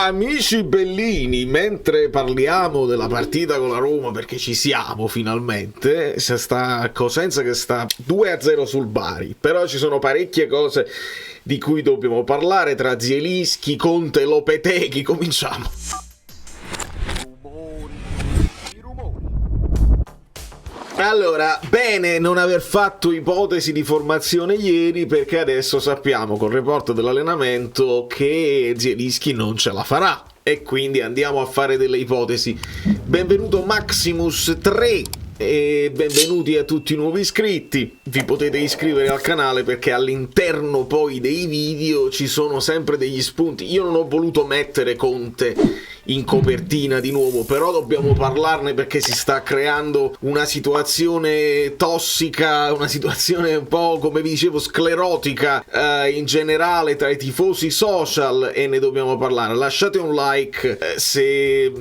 Amici bellini, mentre parliamo della partita con la Roma, perché ci siamo finalmente, c'è sta Cosenza che sta 2-0 sul Bari, però ci sono parecchie cose di cui dobbiamo parlare tra Zielinski, Conte e Lopetegui. Cominciamo. Allora, bene non aver fatto ipotesi di formazione ieri, perché adesso sappiamo col report dell'allenamento che Zielinski non ce la farà e quindi andiamo a fare delle ipotesi. Benvenuto Maximus 3 e benvenuti a tutti i nuovi iscritti. Vi potete iscrivere al canale perché all'interno poi dei video ci sono sempre degli spunti. Io non ho voluto mettere Conte in copertina di nuovo, però dobbiamo parlarne perché si sta creando una situazione tossica, una situazione un po', come vi dicevo, sclerotica in generale tra i tifosi social, e ne dobbiamo parlare. Lasciate un like se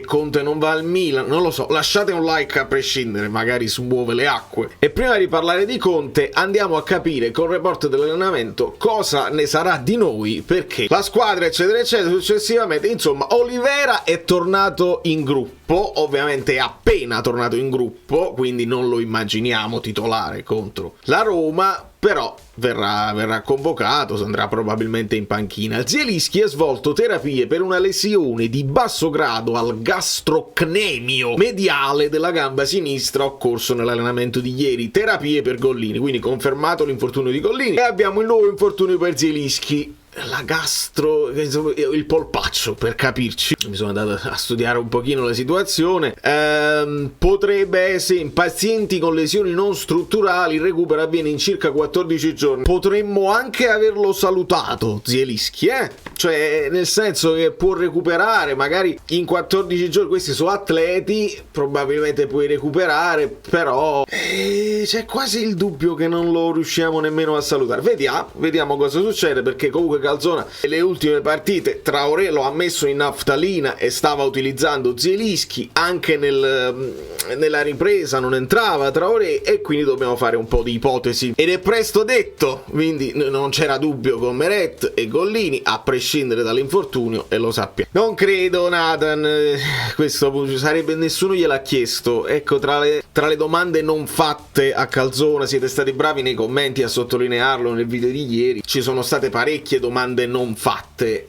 Conte non va al Milan, non lo so, lasciate un like a prescindere, magari smuove le acque. E prima di parlare di Conte andiamo a capire col report dell'allenamento cosa ne sarà di noi, perché la squadra eccetera eccetera successivamente. Insomma, Olivera è tornato in gruppo, ovviamente è appena tornato in gruppo, quindi non lo immaginiamo titolare contro la Roma, però verrà convocato, andrà probabilmente in panchina. Zielinski ha svolto terapie per una lesione di basso grado al gastrocnemio mediale della gamba sinistra occorso nell'allenamento di ieri. Terapie per Gollini, quindi confermato l'infortunio di Gollini, e abbiamo il nuovo infortunio per Zielinski. La gastro, il polpaccio, per capirci. Mi sono andato a studiare un pochino la situazione. Potrebbe essere in pazienti con lesioni non strutturali, il recupero avviene in circa 14 giorni. Potremmo anche averlo salutato Zielinski, cioè nel senso che può recuperare magari in 14 giorni. Questi sono atleti, probabilmente puoi recuperare, però c'è quasi il dubbio che non lo riusciamo nemmeno a salutare. Vediamo cosa succede, perché comunque Calzona le ultime partite Traoré lo ha messo in naftalina e stava utilizzando Zielinski, anche nella ripresa non entrava Traoré, e quindi dobbiamo fare un po' di ipotesi, ed è presto detto, quindi non c'era dubbio con Meret e Gollini a prescindere dall'infortunio, e lo sappiamo. Non credo, Nathan, questo sarebbe, nessuno gliel'ha chiesto. Ecco, tra le domande non fatte a Calzona, siete stati bravi nei commenti a sottolinearlo nel video di ieri, ci sono state parecchie domande non fatte,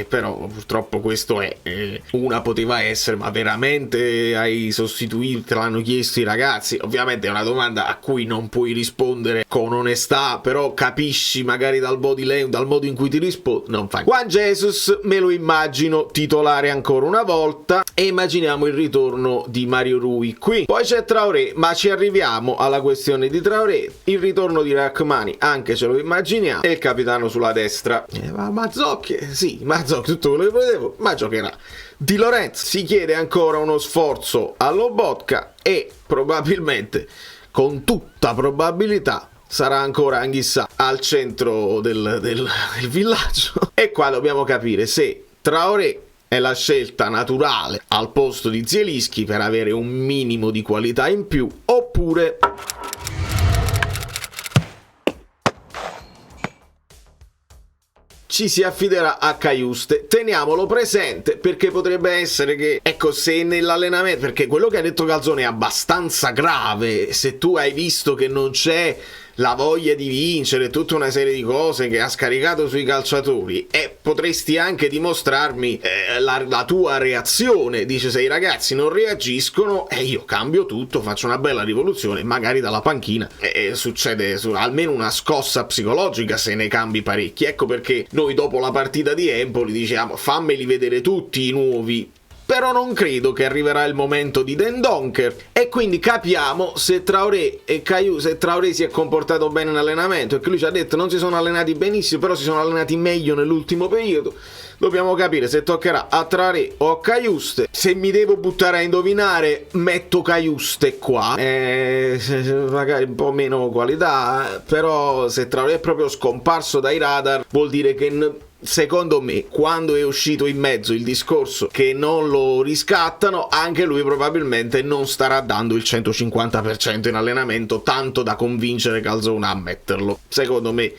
però purtroppo questo è una poteva essere, ma veramente hai sostituito, te l'hanno chiesto i ragazzi? Ovviamente è una domanda a cui non puoi rispondere con onestà, però capisci magari dal body language, dal modo in cui ti rispondi, non fai. Juan Jesus me lo immagino titolare ancora una volta, e immaginiamo il ritorno di Mario Rui qui. Poi c'è Traoré, ma ci arriviamo alla questione di Traoré. Il ritorno di Rachmani anche ce lo immaginiamo, e il capitano sulla destra. Mazzocchi, tutto quello che volevo, ma giocherà. Di Lorenzo si chiede ancora uno sforzo a Lobotka, e probabilmente, con tutta probabilità, sarà ancora Anghissà al centro del villaggio. E qua dobbiamo capire se Traoré è la scelta naturale al posto di Zielinski per avere un minimo di qualità in più, oppure ci si affiderà a Cajuste. Teniamolo presente, perché potrebbe essere che, ecco, se nell'allenamento, perché quello che ha detto Calzone è abbastanza grave, se tu hai visto che non c'è la voglia di vincere, tutta una serie di cose che ha scaricato sui calciatori, e potresti anche dimostrarmi la tua reazione. Dice, se i ragazzi non reagiscono, io cambio tutto, faccio una bella rivoluzione, magari dalla panchina succede almeno una scossa psicologica se ne cambi parecchi. Ecco perché noi dopo la partita di Empoli diciamo, fammeli vedere tutti i nuovi. Però non credo che arriverà il momento di Dendoncker, e quindi capiamo se Traoré se Traoré si è comportato bene in allenamento, e che lui ci ha detto non si sono allenati benissimo, però si sono allenati meglio nell'ultimo periodo. Dobbiamo capire se toccherà a Traoré o a Cajuste. Se mi devo buttare a indovinare, metto Cajuste qua, magari un po' meno qualità, però se Traoré è proprio scomparso dai radar, vuol dire che secondo me, quando è uscito in mezzo il discorso che non lo riscattano, anche lui probabilmente non starà dando il 150% in allenamento, tanto da convincere Calzona a metterlo. Secondo me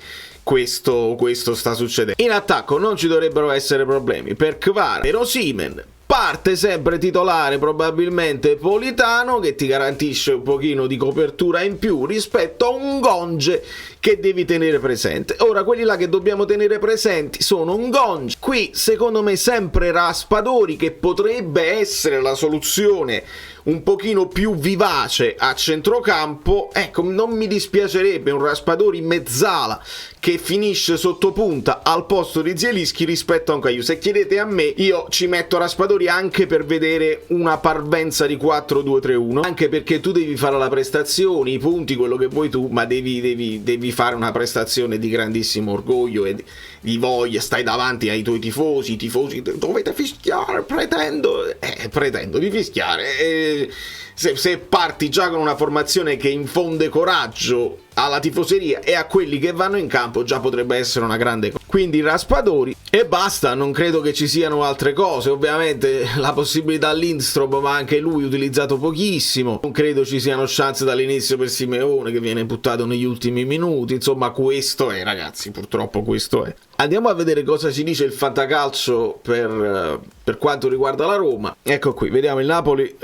questo sta succedendo. In attacco non ci dovrebbero essere problemi per Kvara, per Osimhen. Parte sempre titolare probabilmente Politano, che ti garantisce un pochino di copertura in più rispetto a un Gonge che devi tenere presente. Ora, quelli là che dobbiamo tenere presenti sono un Gonge, qui secondo me sempre Raspadori, che potrebbe essere la soluzione un pochino più vivace a centrocampo. Ecco, non mi dispiacerebbe un Raspadori mezzala che finisce sotto punta al posto di Zielinski rispetto a un Caio. Se chiedete a me, io ci metto Raspadori anche per vedere una parvenza di 4-2-3-1, anche perché tu devi fare la prestazione, i punti, quello che vuoi tu, ma devi fare una prestazione di grandissimo orgoglio e di voglia. Stai davanti ai tuoi tifosi, i tifosi dovete fischiare, pretendo di fischiare. Se parti già con una formazione che infonde coraggio alla tifoseria e a quelli che vanno in campo, già potrebbe essere una grande cosa. Quindi Raspadori e basta, non credo che ci siano altre cose. Ovviamente la possibilità Lindstrom, ma anche lui utilizzato pochissimo, non credo ci siano chance dall'inizio per Simeone, che viene buttato negli ultimi minuti. Insomma, questo è, ragazzi, purtroppo questo è. Andiamo a vedere cosa ci dice il fantacalcio per quanto riguarda la Roma. Ecco qui, vediamo il Napoli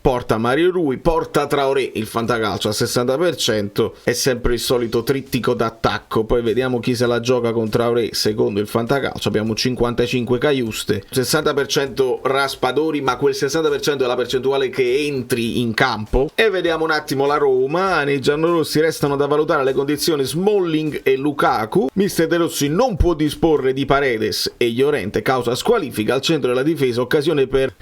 porta Mario Rui, porta Traoré, il fantacalcio al 60%, è sempre il solito trittico d'attacco. Poi vediamo chi se la gioca con Traoré secondo il fantacalcio. Abbiamo 55 Caiuste, 60% Raspadori, ma quel 60% è la percentuale che entri in campo. E vediamo un attimo la Roma. Nei giallorossi restano da valutare le condizioni Smalling e Lukaku. Mister De Rossi non può disporre di Paredes e Llorente causa squalifica. Al centro della difesa occasione per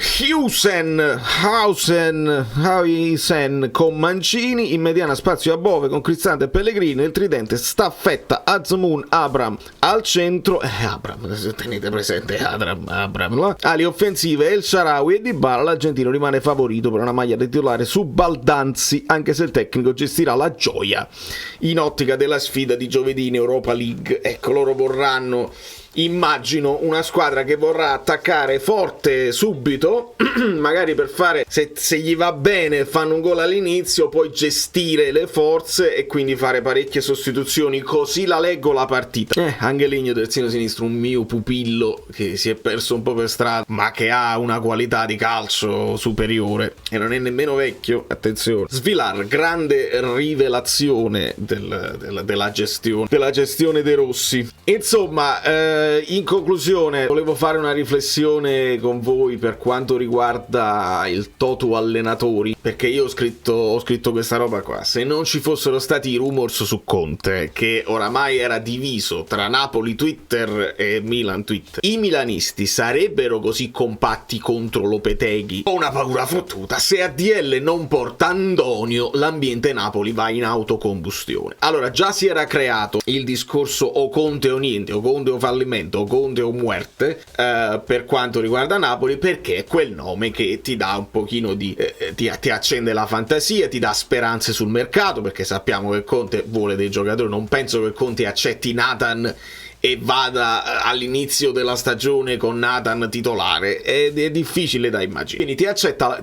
Hausen con Mancini, in mediana spazio a Bove con Cristante e Pellegrini, il tridente Staffetta, Azmoun, Abram al centro, tenete presente Abram, ali offensive El Shaarawy e Dybala. L'argentino rimane favorito per una maglia titolare su Baldanzi, anche se il tecnico gestirà la gioia in ottica della sfida di giovedì in Europa League. Ecco, loro vorranno, immagino, una squadra che vorrà attaccare forte subito, magari per fare, se gli va bene, fanno un gol all'inizio, poi gestire le forze e quindi fare parecchie sostituzioni. Così la leggo la partita. Angeligno, terzino sinistro, un mio pupillo che si è perso un po' per strada, ma che ha una qualità di calcio superiore e non è nemmeno vecchio, attenzione. Svilar, grande rivelazione della gestione dei rossi. Insomma, in conclusione volevo fare una riflessione con voi per quanto riguarda il toto allenatori, perché io ho scritto questa roba qua. Se non ci fossero stati i rumors su Conte, che oramai era diviso tra Napoli Twitter e Milan Twitter, i milanisti sarebbero così compatti contro Lopetegui? Ho una paura fottuta. Se ADL non porta Andonio, l'ambiente Napoli va in autocombustione. Allora, già si era creato il discorso o Conte o niente, o Conte o fallimento, o Conte o muerte, per quanto riguarda Napoli, perché è quel nome che ti dà un pochino di ti accende la fantasia, ti dà speranze sul mercato, perché sappiamo che Conte vuole dei giocatori. Non penso che Conte accetti Nathan e vada all'inizio della stagione con Nathan titolare, è difficile da immaginare. Quindi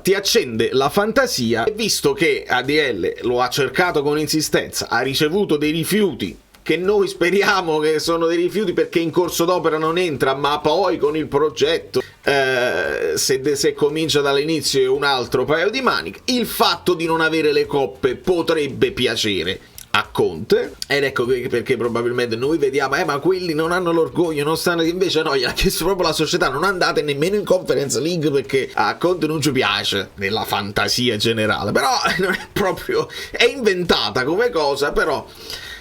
ti accende la fantasia, e visto che ADL lo ha cercato con insistenza, ha ricevuto dei rifiuti che noi speriamo che sono dei rifiuti perché in corso d'opera non entra, ma poi con il progetto se comincia dall'inizio è un altro paio di maniche. Il fatto di non avere le coppe potrebbe piacere a Conte, ed ecco perché probabilmente noi vediamo ma quelli non hanno l'orgoglio, non stanno. Invece no, gli ha chiesto proprio la società: non andate nemmeno in Conference League, perché a Conte non ci piace, nella fantasia generale. Però non è proprio, è inventata come cosa, però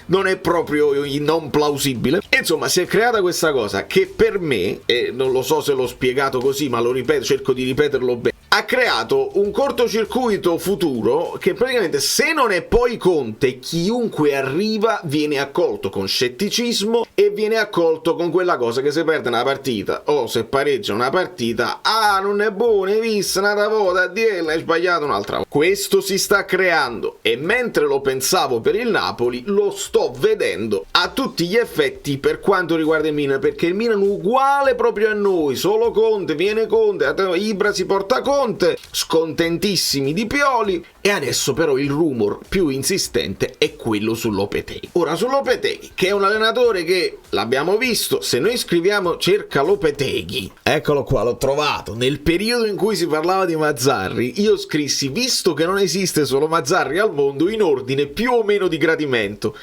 non è proprio non plausibile. Insomma, si è creata questa cosa che per me, e non lo so se l'ho spiegato così, ma lo ripeto, cerco di ripeterlo bene, ha creato un cortocircuito futuro che praticamente, se non è poi Conte, chiunque arriva viene accolto con scetticismo e viene accolto con quella cosa che se perde una partita o se pareggia una partita, non è buono, hai visto, una volta hai sbagliato un'altra volta. Questo si sta creando, e mentre lo pensavo per il Napoli, lo sto vedendo a tutti gli effetti per quanto riguarda il Milan, perché il Milan uguale proprio a noi, solo Conte, viene Conte, Ibra si porta Conte, Conte, scontentissimi di Pioli, e adesso però il rumor più insistente è quello su Lopetegui. Ora, su Lopetegui, che è un allenatore che, l'abbiamo visto, se noi scriviamo cerca Lopetegui, eccolo qua, l'ho trovato, nel periodo in cui si parlava di Mazzarri, io scrissi, visto che non esiste solo Mazzarri al mondo, in ordine più o meno di gradimento.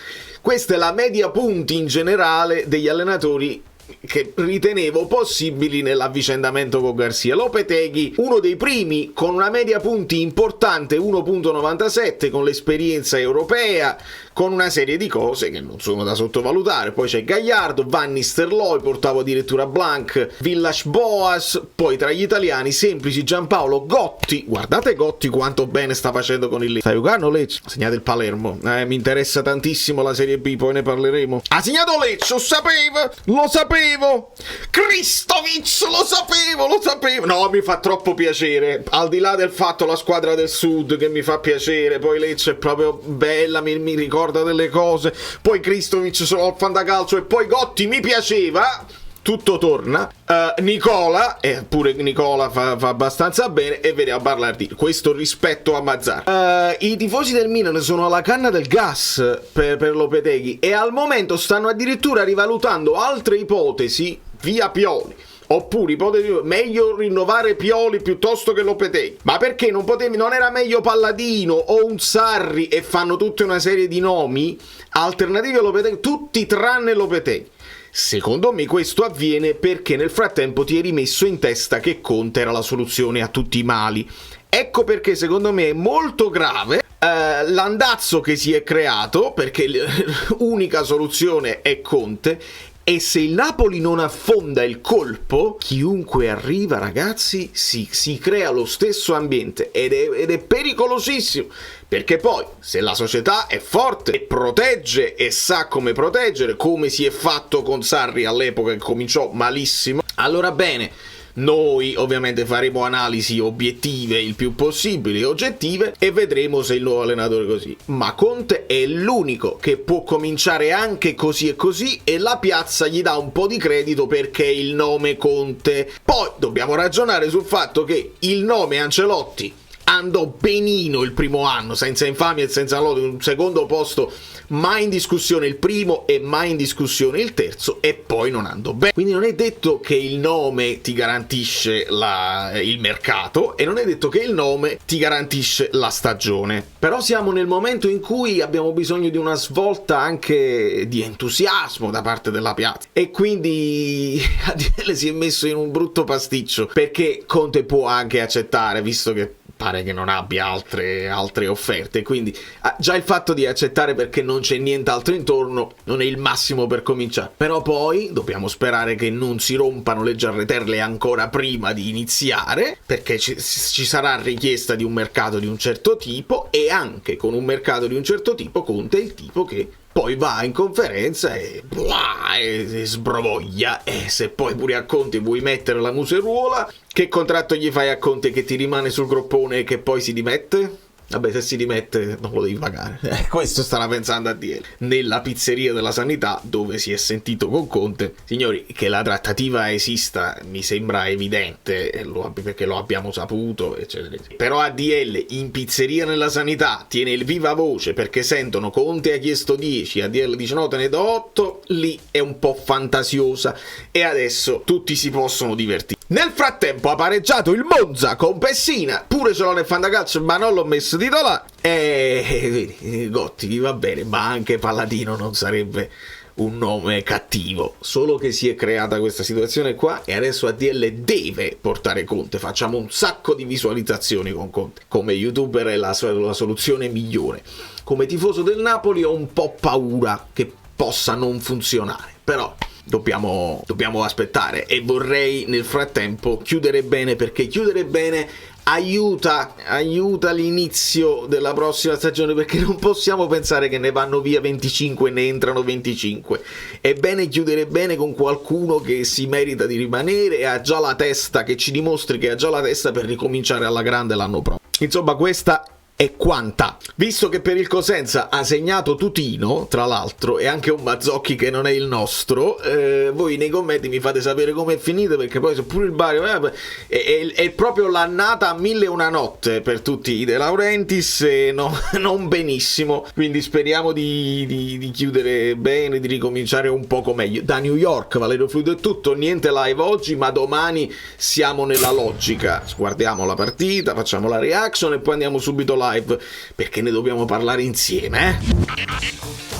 Questa è la media punti in generale degli allenatori che ritenevo possibili nell'avvicendamento con Garzia. Lopetegui, uno dei primi, con una media punti importante, 1,97, con l'esperienza europea, con una serie di cose che non sono da sottovalutare. Poi c'è Gagliardo, Van Nistelrooy, portavo addirittura Blanc, Villas-Boas, poi tra gli italiani semplici Giampaolo, Gotti. Guardate Gotti quanto bene sta facendo con il Lecce. Sta giocando Lecce, ha segnato il Palermo, mi interessa tantissimo la Serie B, poi ne parleremo. Ha segnato Lecce, lo sapevo, Kristovic, lo sapevo. No, mi fa troppo piacere, al di là del fatto la squadra del sud che mi fa piacere, poi Lecce è proprio bella, mi ricorda delle cose, poi Kristovic sono al fantacalcio, e poi Gotti mi piaceva, tutto torna. Nicola, pure Nicola fa abbastanza bene, e vediamo a parlare di questo rispetto a Mazzarri. I tifosi del Milan sono alla canna del gas per Lopetegui, e al momento stanno addirittura rivalutando altre ipotesi via Pioli. Oppure ipotesi, meglio rinnovare Pioli piuttosto che Lopetegui. Ma perché non era meglio Palladino o un Sarri, e fanno tutta una serie di nomi alternativi a Lopetegui, tutti tranne Lopetegui. Secondo me questo avviene perché nel frattempo ti eri messo in testa che Conte era la soluzione a tutti i mali. Ecco perché secondo me è molto grave l'andazzo che si è creato, perché l'unica soluzione è Conte. E se il Napoli non affonda il colpo, chiunque arriva, ragazzi, si crea lo stesso ambiente, ed è pericolosissimo, perché poi se la società è forte e protegge e sa come proteggere, come si è fatto con Sarri all'epoca che cominciò malissimo, allora bene, noi ovviamente faremo analisi obiettive il più possibile, oggettive, e vedremo se il nuovo allenatore è così. Ma Conte è l'unico che può cominciare anche così e così, e la piazza gli dà un po' di credito perché il nome Conte. Poi dobbiamo ragionare sul fatto che il nome Ancelotti andò benino il primo anno, senza infamia e senza lode, un secondo posto mai in discussione il primo e mai in discussione il terzo, e poi non andò bene. Quindi non è detto che il nome ti garantisce il mercato, e non è detto che il nome ti garantisce la stagione. Però siamo nel momento in cui abbiamo bisogno di una svolta anche di entusiasmo da parte della piazza, e quindi ADL si è messo in un brutto pasticcio, perché Conte può anche accettare, visto che pare che non abbia altre offerte, quindi già il fatto di accettare perché non c'è nient'altro intorno non è il massimo per cominciare. Però poi dobbiamo sperare che non si rompano le giarreterle ancora prima di iniziare, perché ci sarà richiesta di un mercato di un certo tipo, e anche con un mercato di un certo tipo Conte è il tipo che poi va in conferenza e sbrovoglia. E se poi pure a Conte vuoi mettere la museruola, che contratto gli fai a Conte che ti rimane sul groppone e che poi si dimette? Vabbè, se si dimette non lo devi pagare. Questo starà pensando a dire. Nella pizzeria della sanità, dove si è sentito con Conte, signori, che la trattativa esista mi sembra evidente, perché lo abbiamo saputo, eccetera, eccetera. Però ADL in pizzeria nella sanità tiene il viva voce perché sentono Conte ha chiesto 10, ADL dice no, te ne do 8, lì è un po' fantasiosa, e adesso tutti si possono divertire. Nel frattempo ha pareggiato il Monza con Pessina, pure ce l'ho nel fantacalcio ma non l'ho messo titolare, e vedi, Gotti va bene, ma anche Palladino non sarebbe un nome cattivo, solo che si è creata questa situazione qua, e adesso ADL deve portare Conte. Facciamo un sacco di visualizzazioni con Conte, come youtuber è la soluzione migliore. Come tifoso del Napoli ho un po' paura che possa non funzionare, però dobbiamo aspettare, e vorrei nel frattempo chiudere bene, perché chiudere bene aiuta l'inizio della prossima stagione, perché non possiamo pensare che ne vanno via 25 e ne entrano 25. È bene chiudere bene con qualcuno che si merita di rimanere e ha già la testa, che ci dimostri che ha già la testa per ricominciare alla grande l'anno prossimo. Insomma, questa e quanta. Visto che per il Cosenza ha segnato Tutino, tra l'altro, e anche un Mazzocchi che non è il nostro, voi nei commenti mi fate sapere come è finita, perché poi se pure il Bari è proprio l'annata a 1001 notte per tutti i De Laurentiis, e non benissimo, quindi speriamo di chiudere bene, di ricominciare un poco meglio. Da New York, Valerio Fluido è tutto, niente live oggi, ma domani siamo nella logica, guardiamo la partita, facciamo la reaction e poi andiamo subito live, perché ne dobbiamo parlare insieme, eh?